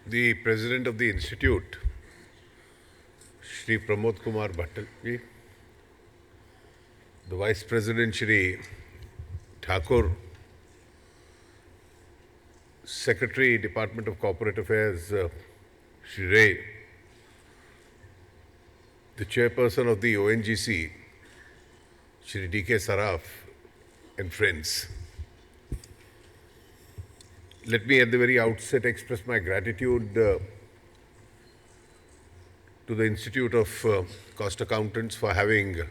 the President of the Institute, Shri Bhattal, the Vice President, Shri Thakur, Secretary, Department of Corporate Affairs, Shri, the Chairperson of the ONGC, Shri D.K. Saraf, and friends. Let me at the very outset express my gratitude to the Institute of Cost Accountants for having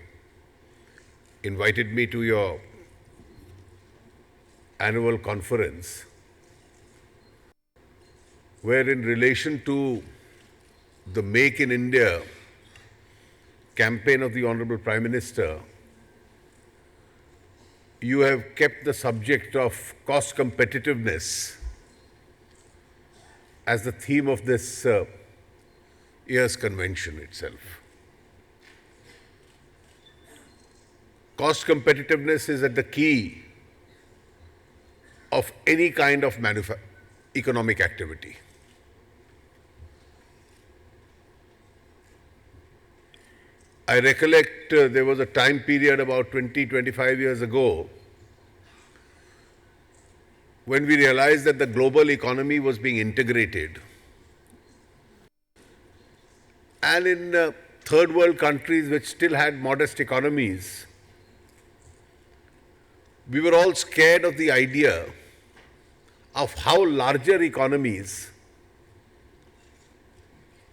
invited me to your annual conference, where in relation to the Make in India campaign of the Honorable Prime Minister, you have kept the subject of cost competitiveness as the theme of this year's convention itself. Cost competitiveness is at the key of any kind of economic activity. I recollect there was a time period about 20-25 years ago when we realized that the global economy was being integrated. And in third world countries which still had modest economies, we were all scared of the idea of how larger economies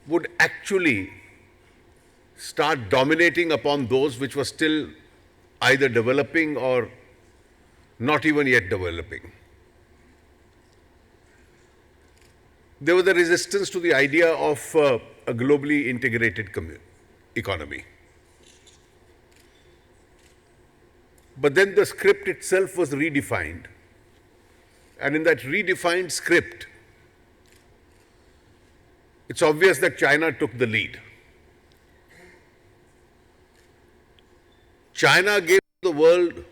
would actually start dominating upon those which were still either developing or not even yet developing. There was a resistance to the idea of a globally integrated economy. But then the script itself was redefined. And in that redefined script, it's obvious that China took the lead. China gave the world,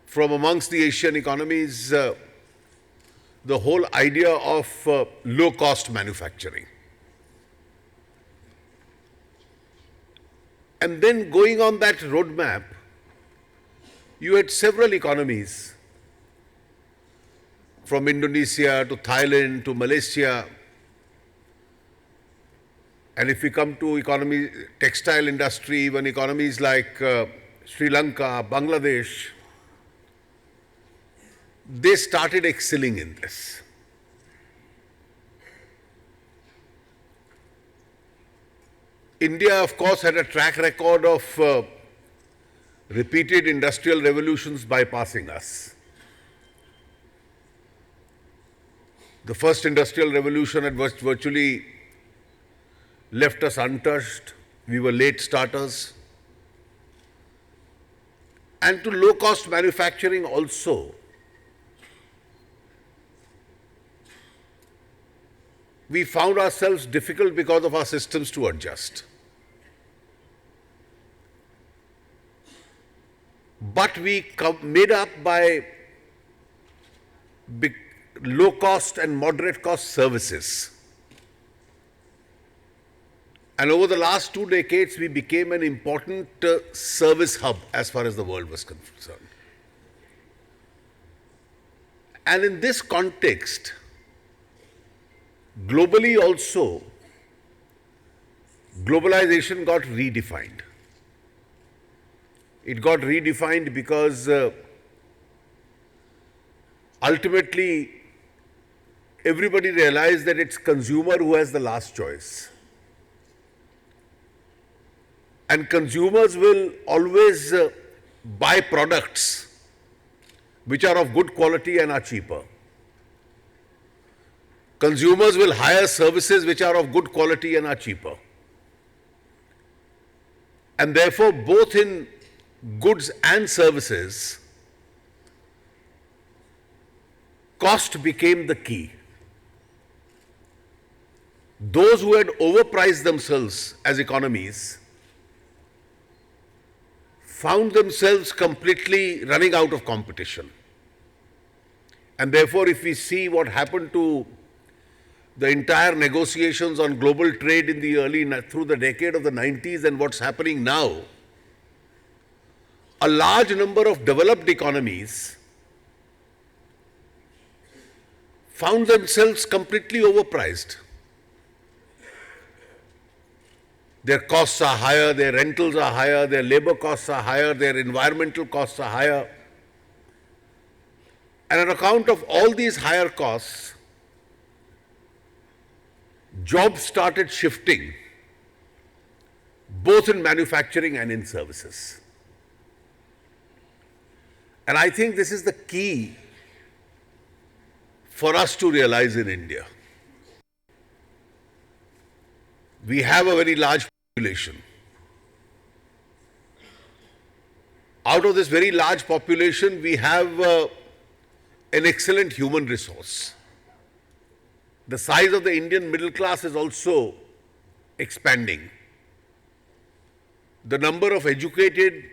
from amongst the Asian economies, the whole idea of low-cost manufacturing. And then going on that roadmap, you had several economies, from Indonesia to Thailand to Malaysia. And if we come to textile industry, even economies like Sri Lanka, Bangladesh, they started excelling in this. India, of course, had a track record of repeated industrial revolutions bypassing us. The first industrial revolution had virtually left us untouched. We were late starters. And to low-cost manufacturing also, we found ourselves difficult because of our systems to adjust. But we made up by low-cost and moderate-cost services. And over the last 2 decades, we became an important service hub as far as the world was concerned. And in this context, globally also, globalization got redefined. It got redefined because ultimately everybody realized that it's consumer who has the last choice. And consumers will always buy products which are of good quality and are cheaper. Consumers will hire services which are of good quality and are cheaper. And therefore, both in goods and services, cost became the key. Those who had overpriced themselves as economies found themselves completely running out of competition. And therefore, if we see what happened to the entire negotiations on global trade in the through the decade of the 90s and what's happening now, a large number of developed economies found themselves completely overpriced. Their costs are higher, their rentals are higher, their labor costs are higher, their environmental costs are higher. And on account of all these higher costs, jobs started shifting, both in manufacturing and in services. And I think this is the key for us to realize in India. We have a very large population. Out of this very large population, we have an excellent human resource. The size of the Indian middle class is also expanding. The number of educated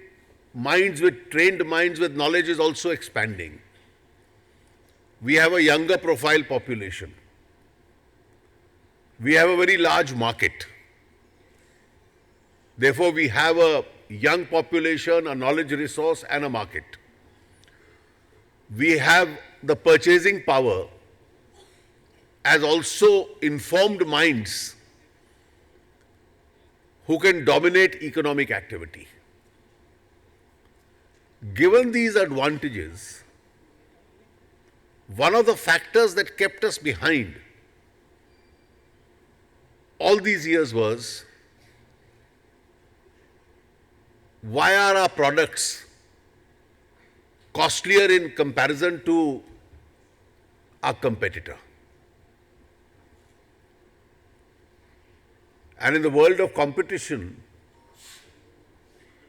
minds trained minds with knowledge is also expanding. We have a younger profile population. We have a very large market. Therefore, we have a young population, a knowledge resource, and a market. We have the purchasing power as also informed minds who can dominate economic activity. Given these advantages, one of the factors that kept us behind all these years was, why are our products costlier in comparison to our competitor? And in the world of competition,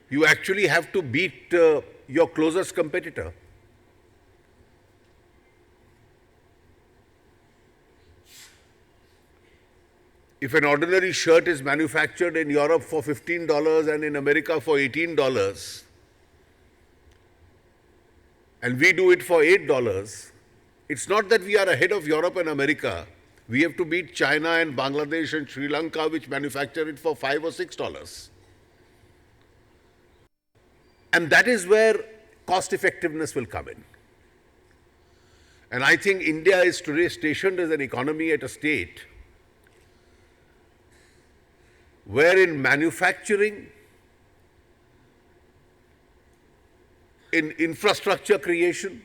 you actually have to beat your closest competitor. If an ordinary shirt is manufactured in Europe for $15 and in America for $18, and we do it for $8, it's not that we are ahead of Europe and America. We have to beat China and Bangladesh and Sri Lanka, which manufacture it for $5 or $6. And that is where cost effectiveness will come in. And I think India is today stationed as an economy at a state where in manufacturing, in infrastructure creation,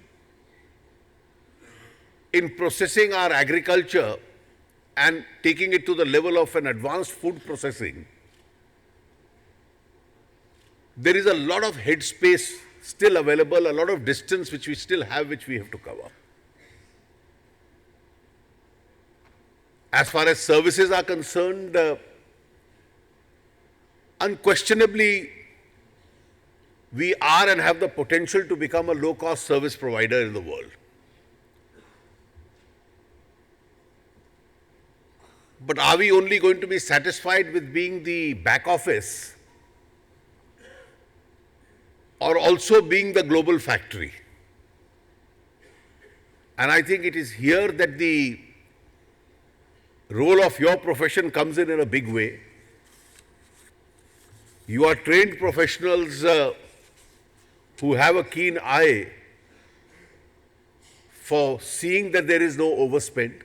in processing our agriculture and taking it to the level of an advanced food processing, there is a lot of headspace still available, a lot of distance which we still have, which we have to cover. As far as services are concerned, unquestionably, we are and have the potential to become a low-cost service provider in the world. But are we only going to be satisfied with being the back office or also being the global factory? And I think it is here that the role of your profession comes in a big way. You are trained professionals who have a keen eye for seeing that there is no overspend.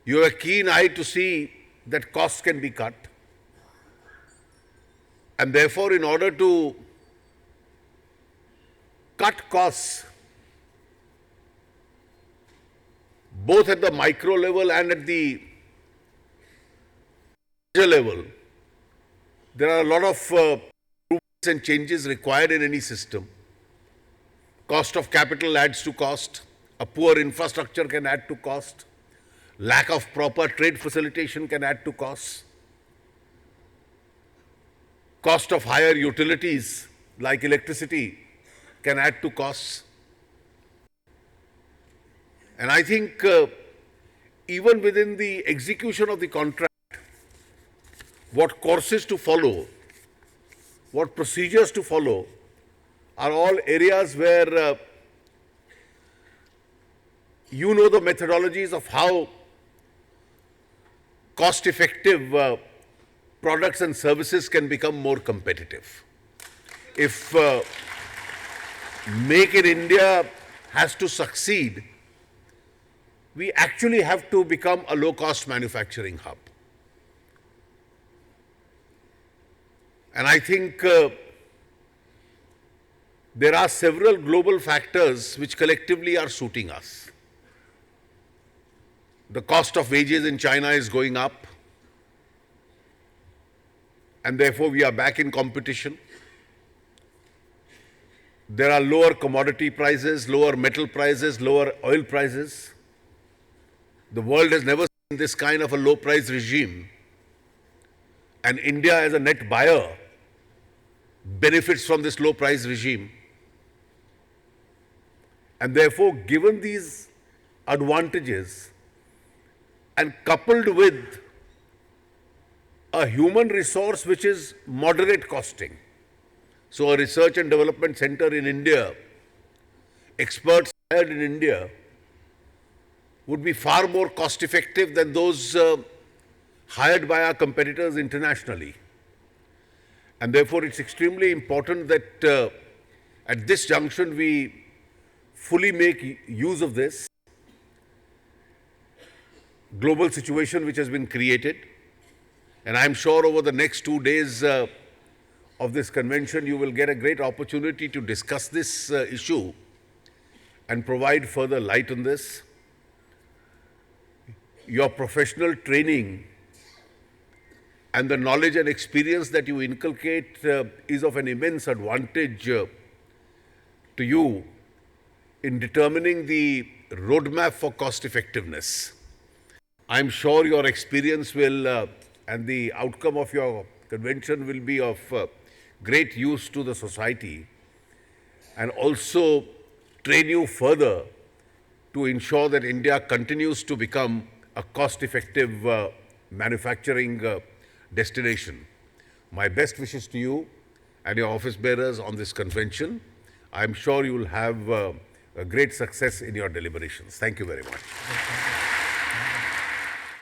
You have a keen eye to see that costs can be cut. And therefore, in order to cut costs, both at the micro level and at the larger level, there are a lot of improvements and changes required in any system. Cost of capital adds to cost. A poor infrastructure can add to cost. Lack of proper trade facilitation can add to costs. Cost of higher utilities like electricity can add to costs. And I think even within the execution of the contract, what courses to follow, what procedures to follow are all areas where you know the methodologies of how cost-effective products and services can become more competitive. If Make in India has to succeed, we actually have to become a low-cost manufacturing hub. And I think there are several global factors which collectively are suiting us. The cost of wages in China is going up, and therefore we are back in competition. There are lower commodity prices, lower metal prices, lower oil prices. The world has never seen this kind of a low price regime. And India, as a net buyer, benefits from this low price regime. And therefore, given these advantages and coupled with a human resource which is moderate costing, so a research and development center in India, experts hired in India, would be far more cost effective than those hired by our competitors internationally. And therefore, it's extremely important that at this junction we fully make use of this global situation which has been created. And I'm sure over the next 2 days of this convention, you will get a great opportunity to discuss this issue and provide further light on this. Your professional training and the knowledge and experience that you inculcate is of an immense advantage to you in determining the roadmap for cost effectiveness. I'm sure your experience will and the outcome of your convention will be of great use to the society, and also train you further to ensure that India continues to become a cost-effective manufacturing destination. My best wishes to you and your office bearers on this convention. I'm sure you will have a great success in your deliberations. Thank you very much.